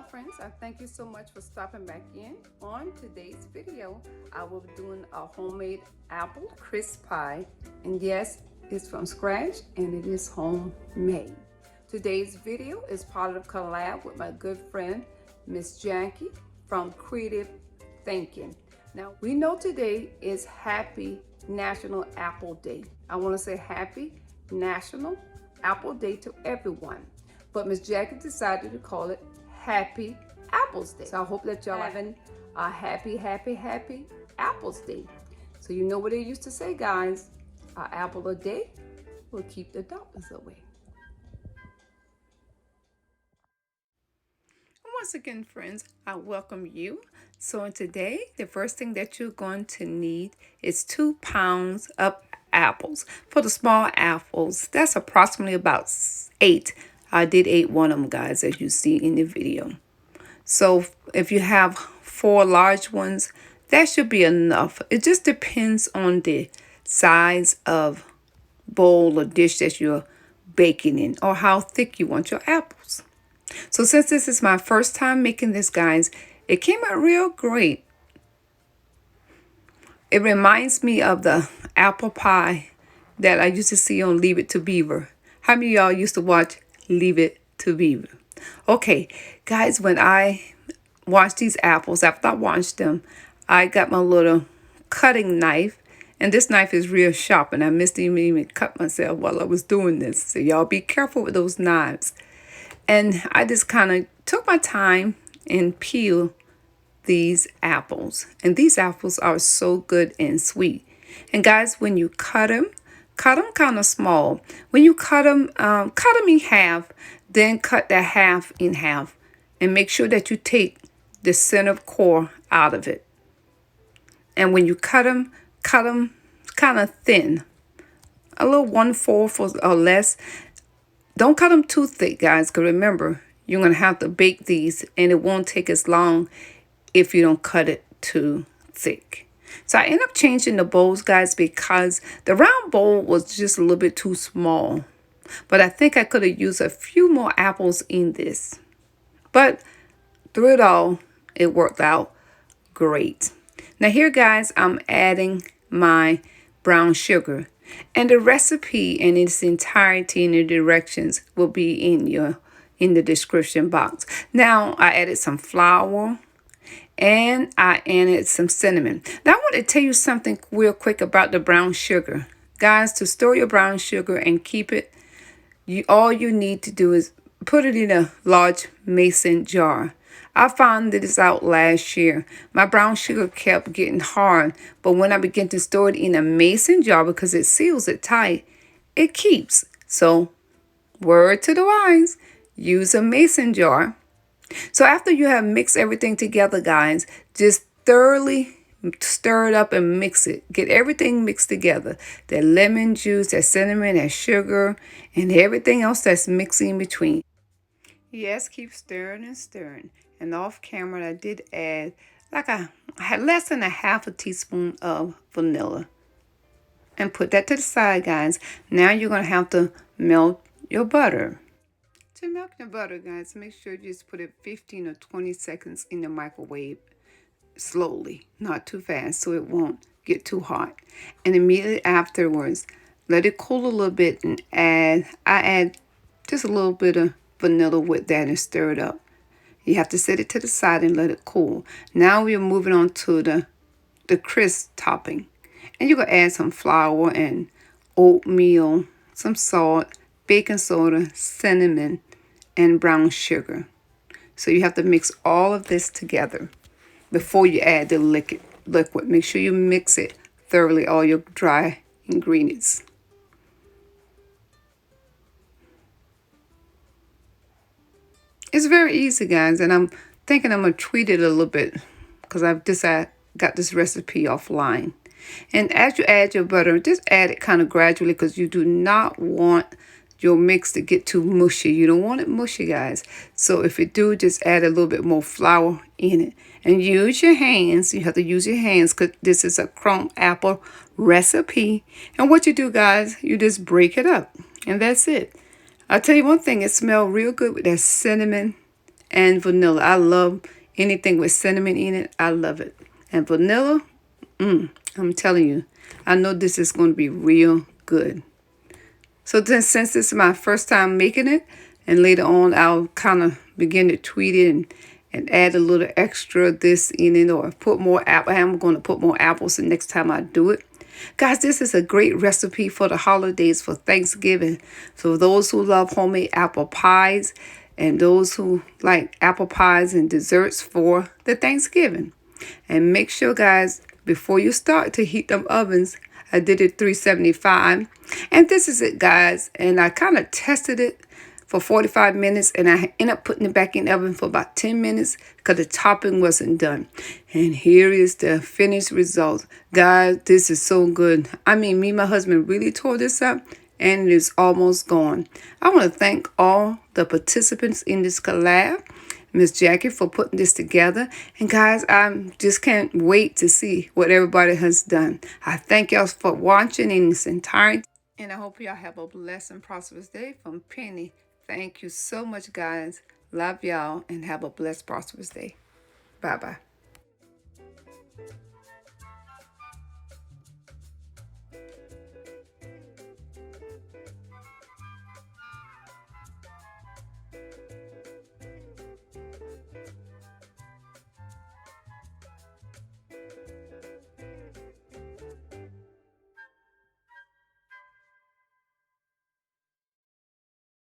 friends, I thank you so much for stopping back in. On today's video, I will be doing a homemade apple crisp pie. And yes, it's from scratch and it is homemade. Today's video is part of a collab with my good friend, Miss Jackie from Creative Thinking. Now, we know today is Happy National Apple Day. I want to say Happy National Apple Day to everyone. But Miss Jackie decided to call it Happy Apples Day. So I hope that y'all having a happy Apples Day. So you know what they used to say, guys, an apple a day will keep the darkness away. Once again, friends, I welcome you. So today, the first thing that you're going to need is 2 pounds of apples. For the small apples, that's approximately about 8. I did 8 one of them, guys, as you see in the video. So if you have 4 large ones, that should be enough. It just depends on the size of bowl or dish that you're baking in, or how thick you want your apples. So since this is my first time making this, guys, it came out real great. It reminds me of the apple pie that I used to see on Leave It to Beaver. How many of y'all used to watch Leave It to Beaver? Okay, guys, when I washed these apples, after I washed them, I got my little cutting knife. And this knife is real sharp, and I missed even cut myself while I was doing this. So y'all be careful with those knives. And I just kind of took my time and peeled these apples. And these apples are so good and sweet. And guys, when you cut them kind of small. When you cut them in half, then cut that half in half. And make sure that you take the center core out of it. And when you cut them kind of thin. A little 1/4 or less. Don't cut them too thick, guys, because remember, you're going to have to bake these, and it won't take as long if you don't cut it too thick. So I ended up changing the bowls, guys, because the round bowl was just a little bit too small. But I think I could have used a few more apples in this. But through it all, it worked out great. Now here, guys, I'm adding my brown sugar. And the recipe in its entirety and the directions will be in the description box. Now I added some flour and I added some cinnamon. Now I want to tell you something real quick about the brown sugar. Guys, to store your brown sugar and keep it, all you need to do is put it in a large mason jar. I found this out last year. My brown sugar kept getting hard, but when I began to store it in a mason jar, because it seals it tight, it keeps. So, word to the wise, use a mason jar. So after you have mixed everything together, guys, just thoroughly stir it up and mix it. Get everything mixed together. That lemon juice, that cinnamon, that sugar, and everything else that's mixing in between. Yes, keep stirring and stirring. And off camera, I did add I had less than a half a teaspoon of vanilla. And put that to the side, guys. Now you're going to have to melt your butter. To melt your butter, guys, make sure you just put it 15 or 20 seconds in the microwave slowly, not too fast, so it won't get too hot. And immediately afterwards, let it cool a little bit and I add just a little bit of vanilla with that and stir it up. You have to set it to the side and let it cool. Now we're moving on to the crisp topping. And you're going to add some flour and oatmeal, some salt, baking soda, cinnamon, and brown sugar. So you have to mix all of this together before you add the liquid. Make sure you mix it thoroughly, all your dry ingredients. It's very easy, guys, and I'm thinking I'm going to tweak it a little bit because I've just got this recipe offline. And as you add your butter, just add it kind of gradually because you do not want your mix to get too mushy. You don't want it mushy, guys. So if you do, just add a little bit more flour in it. And use your hands. You have to use your hands because this is a crumb apple recipe. And what you do, guys, you just break it up. And that's it. I'll tell you one thing, it smells real good with that cinnamon and vanilla. I love anything with cinnamon in it. I love it. And vanilla, I'm telling you, I know this is going to be real good. So then, since this is my first time making it, and later on I'll kind of begin to tweak it and add a little extra this in it, or put more apple. I'm going to put more apples the next time I do it. Guys, this is a great recipe for the holidays, for Thanksgiving. So those who love homemade apple pies, and those who like apple pies and desserts for the Thanksgiving. And make sure, guys, before you start to heat them ovens, I did it 375. And this is it, guys. And I kind of tested it for 45 minutes, and I ended up putting it back in the oven for about 10 minutes because the topping wasn't done. And here is the finished result. Guys, this is so good. I mean, me and my husband really tore this up, and it is almost gone. I want to thank all the participants in this collab. Miss Jackie for putting this together. And guys, I just can't wait to see what everybody has done. I thank y'all for watching in this entirety. And I hope y'all have a blessed and prosperous day from Penny. Thank you so much, guys. Love y'all and have a blessed, prosperous day. Bye-bye.